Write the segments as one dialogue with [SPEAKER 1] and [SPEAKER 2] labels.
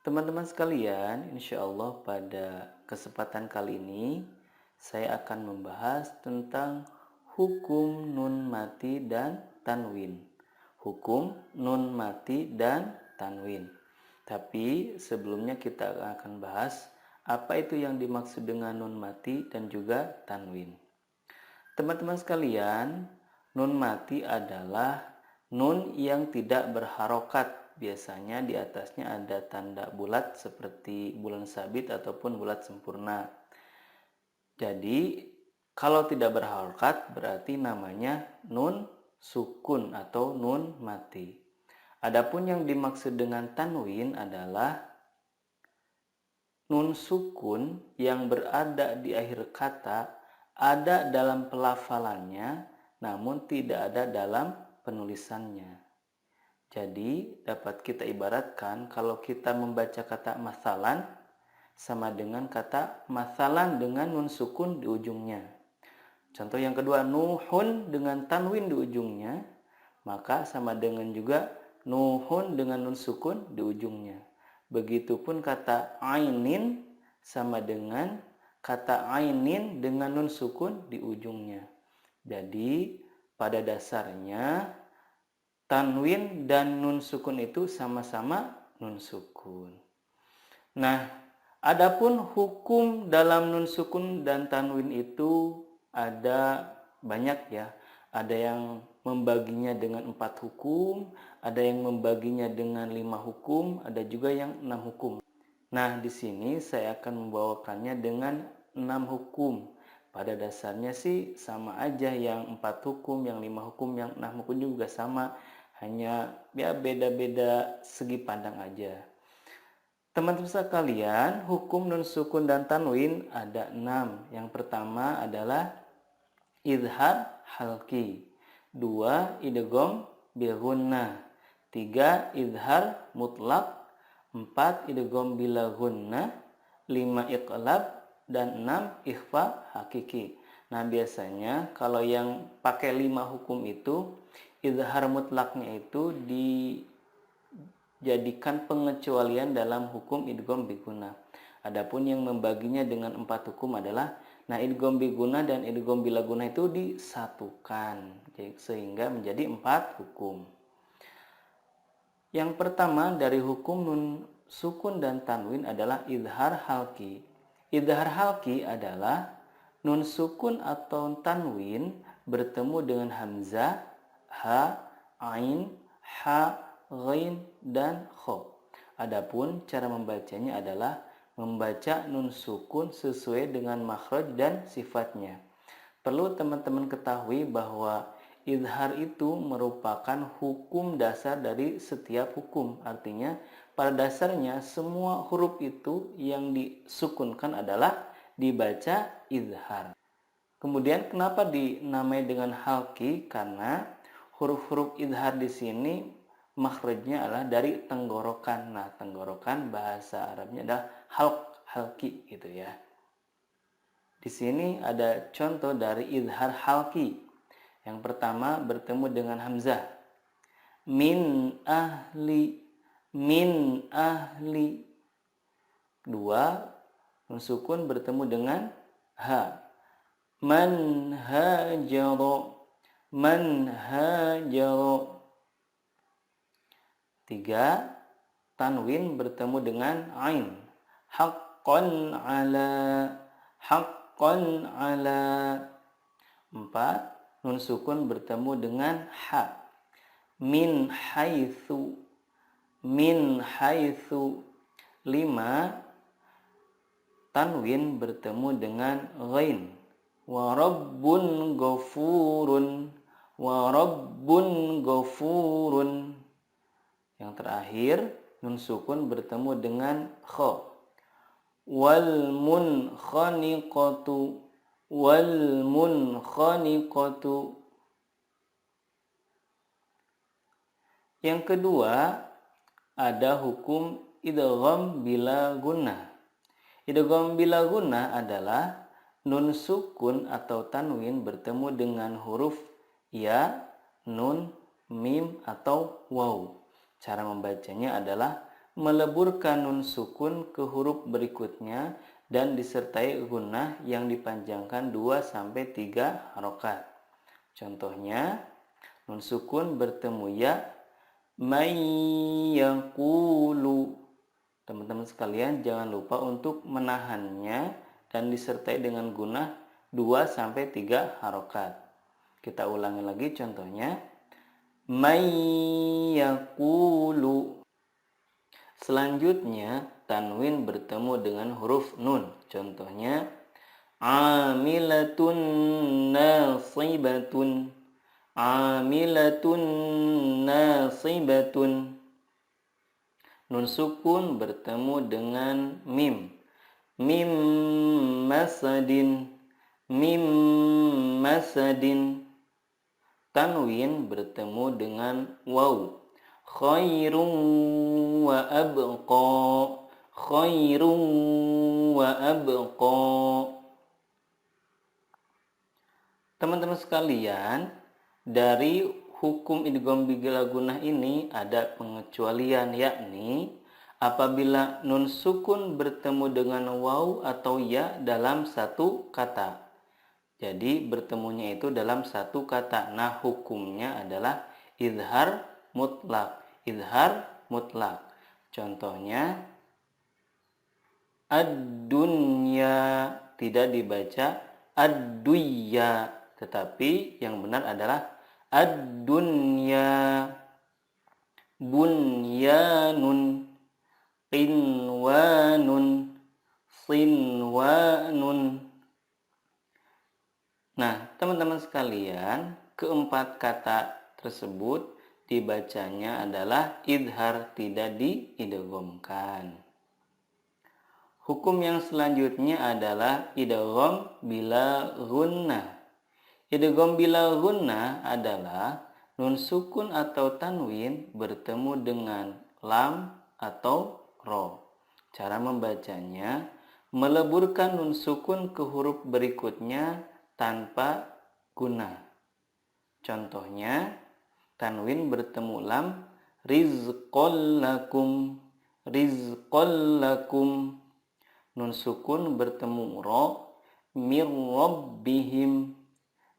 [SPEAKER 1] Teman-teman sekalian, insya Allah pada kesempatan kali ini saya akan membahas tentang hukum nun mati dan tanwin. Hukum nun mati dan tanwin. Tapi sebelumnya kita akan bahas apa itu yang dimaksud dengan nun mati dan juga tanwin. Teman-teman sekalian, nun mati adalah nun yang tidak berharokat. Biasanya di atasnya ada tanda bulat seperti bulan sabit ataupun bulat sempurna. Jadi, kalau tidak berharokat berarti namanya nun sukun atau nun mati. Adapun yang dimaksud dengan tanwin adalah nun sukun yang berada di akhir kata ada dalam pelafalannya namun tidak ada dalam penulisannya. Jadi dapat kita ibaratkan kalau kita membaca kata masalan sama dengan kata masalan dengan nun sukun di ujungnya. Contoh yang kedua, nuhun dengan tanwin di ujungnya, maka sama dengan juga nuhun dengan nun sukun di ujungnya. Begitupun kata ainin sama dengan kata ainin dengan nun sukun di ujungnya. Jadi pada dasarnya tanwin dan nun sukun itu sama-sama nun sukun. Nah, adapun hukum dalam nun sukun dan tanwin itu ada banyak ya. Ada yang membaginya dengan 4 hukum, ada yang membaginya dengan 5 hukum, ada juga yang 6 hukum. Nah, di sini saya akan membawakannya dengan 6 hukum. Pada dasarnya sih sama aja, yang 4 hukum, yang 5 hukum, yang 6 hukum juga sama. Hanya ya beda-beda segi pandang aja. Teman-teman sekalian, hukum nun sukun dan tanwin ada 6. Yang pertama adalah izhar halki. 2. Idgham bil gunnah. 3. Izhar mutlak. 4. Idgham bila gunnah. 5. Iqlab. Dan 6. Ikhfa hakiki. Nah, biasanya kalau yang pakai 5 hukum itu, izhar mutlaknya itu dijadikan pengecualian dalam hukum idgham bi gunnah. Adapun yang membaginya dengan 4 hukum adalah idgham bi gunnah dan idgham bila gunnah itu disatukan sehingga menjadi 4 hukum. Yang pertama dari hukum nun sukun dan tanwin adalah izhar halki. Izhar halki adalah nun sukun atau tanwin bertemu dengan hamzah, ha, ain, ha, ghain, dan kha. Adapun cara membacanya adalah membaca nun sukun sesuai dengan makhraj dan sifatnya. Perlu teman-teman ketahui bahwa izhar itu merupakan hukum dasar dari setiap hukum. Artinya pada dasarnya semua huruf itu yang disukunkan adalah dibaca izhar. Kemudian kenapa dinamai dengan halki? Karena huruf-huruf izhar di sini makhrajnya adalah dari tenggorokan. Nah, tenggorokan bahasa Arabnya adalah halki gitu ya. Di sini ada contoh dari izhar halki. Yang pertama bertemu dengan hamzah. Min ahli, min ahli. Dua, nun sukun bertemu dengan ha. Man hajaro, man hajaro. 3. Tanwin bertemu dengan ain. Haqqan ala, haqqan ala. 4. Nun sukun bertemu dengan ha. Min haitsu, min haitsu. 5. Tanwin bertemu dengan ghain. Wa rabbun ghafurun, wa rabbun ghafurun. Yang terakhir nun sukun bertemu dengan kha. Wal munkhaniqatu, wal munkhaniqatu. Yang kedua ada hukum idgham bila gunnah. Idgham bila gunnah adalah nun sukun atau tanwin bertemu dengan huruf ya, nun, mim, atau waw. Cara membacanya adalah meleburkan nun sukun ke huruf berikutnya dan disertai gunnah yang dipanjangkan 2-3 harokat. Contohnya, nun sukun bertemu ya, may yaqulu. Teman-teman sekalian jangan lupa untuk menahannya dan disertai dengan gunnah 2-3 harokat. Kita ulangi lagi contohnya. May yaqulu. Selanjutnya tanwin bertemu dengan huruf nun. Contohnya amilatun nasibatun. Amilatun nasibatun. Nun sukun bertemu dengan mim. Mim masadin. Mim masadin. Tanwin bertemu dengan waw. Khairun wa abqa. Khairun wa abqa. Teman-teman sekalian, dari hukum idgham bila gunnah ini ada pengecualian, yakni apabila nun sukun bertemu dengan waw atau ya dalam satu kata. Jadi bertemunya itu dalam satu kata. Nah, hukumnya adalah izhar mutlak. Izhar mutlak. Contohnya ad-dunya, tidak dibaca ad-duyya, tetapi yang benar adalah ad-dunya. Bunyanun, qinwanun, sinwanun. Nah, teman-teman sekalian, keempat kata tersebut dibacanya adalah idhar, tidak diidghamkan. Hukum yang selanjutnya adalah idgham bila gunnah. Idgham bila gunnah adalah nun sukun atau tanwin bertemu dengan lam atau ro. Cara membacanya, meleburkan nun sukun ke huruf berikutnya tanpa gunnah. Contohnya, tanwin bertemu lam, rizqal lakum, rizqal lakum. Nun sukun bertemu ro, mir rabbihim,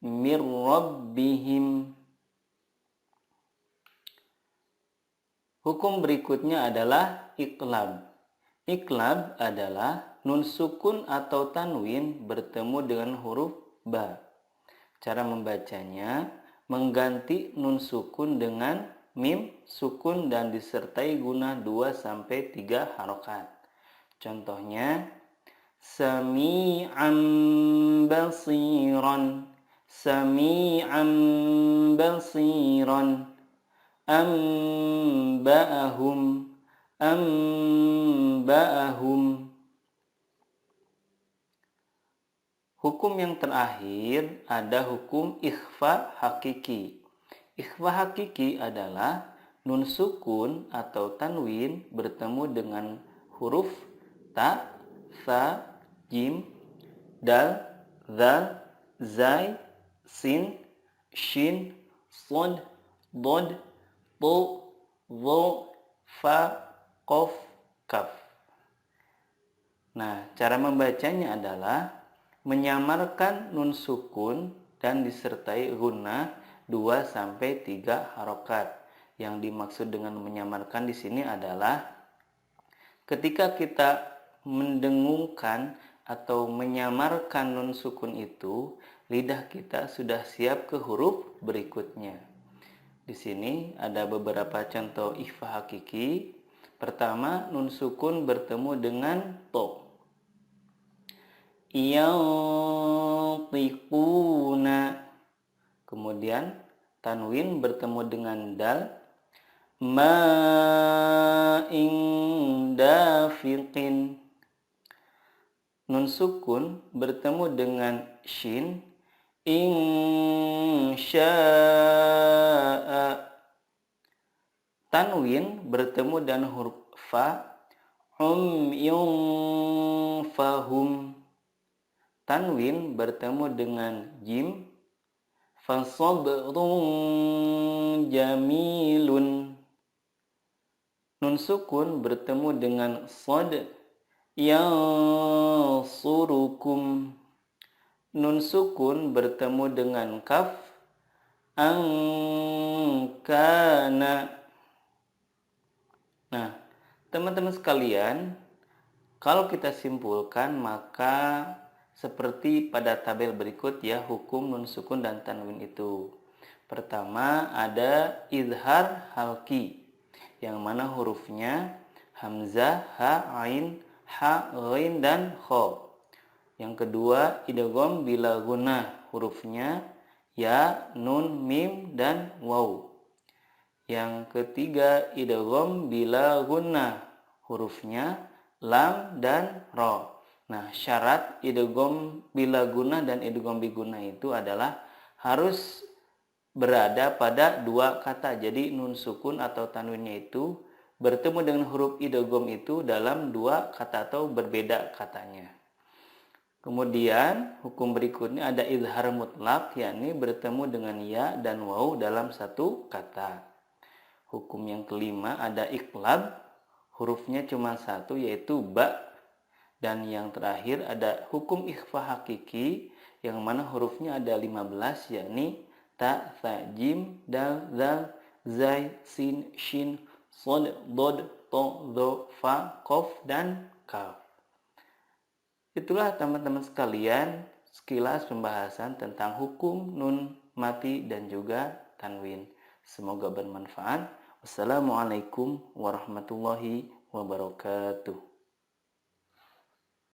[SPEAKER 1] mir rabbihim. Hukum berikutnya adalah iqlab. Iqlab adalah nun sukun atau tanwin bertemu dengan huruf ba. Cara membacanya, mengganti nun sukun dengan mim sukun dan disertai gunnah 2-3 harokat. Contohnya sami'an basiran, sami'an basiran. Amba'ahum, amba'ahum. Hukum yang terakhir ada hukum ikhfa hakiki. Ikhfa hakiki adalah nun sukun atau tanwin bertemu dengan huruf ta, sa, jim, dal, zal, zai, sin, shin, sod, dod, to, zo, fa, qaf, kaf. Nah, cara membacanya adalah menyamarkan nun sukun dan disertai gunnah 2-3 harokat. Yang dimaksud dengan menyamarkan di sini adalah ketika kita mendengungkan atau menyamarkan nun sukun itu, lidah kita sudah siap ke huruf berikutnya. Di sini ada beberapa contoh ikhfa hakiki. Pertama, nun sukun bertemu dengan to. Yantiquna. Kemudian tanwin bertemu dengan dal. Ma'in dafiqin. Nun sukun bertemu dengan shin. Insya'a. Tanwin bertemu dengan huruf fa. Fahum. Tanwin bertemu dengan jim. Fasabrun jamilun. Nun sukun bertemu dengan shad, yansurukum. Nun sukun bertemu dengan kaf, angkana. Nah, teman-teman sekalian, kalau kita simpulkan maka seperti pada tabel berikut ya, hukum nun sukun dan tanwin itu. Pertama ada izhar halki, yang mana hurufnya hamzah, ha, ain, ha, ghain, dan kho. Yang kedua idgham bila gunnah, hurufnya ya, nun, mim, dan waw. Yang ketiga idgham bila gunnah, hurufnya lam dan ro. Nah, syarat idgham bila gunnah dan idgham bi gunnah itu adalah harus berada pada dua kata. Jadi nun sukun atau tanwinnya itu bertemu dengan huruf idgham itu dalam dua kata atau berbeda katanya. Kemudian hukum berikutnya ada izhar mutlak, yakni bertemu dengan ya dan waw dalam satu kata. Hukum yang kelima ada iqlab, hurufnya cuma satu yaitu ba. Dan yang terakhir ada hukum ikhfa hakiki, yang mana hurufnya ada 15, yakni ta, tha, jim, dal, zal, zai, sin, shin, sod, dod, to, do, fa, kof, dan kaf. Itulah teman-teman sekalian sekilas pembahasan tentang hukum nun mati dan juga tanwin. Semoga bermanfaat. Wassalamualaikum warahmatullahi wabarakatuh.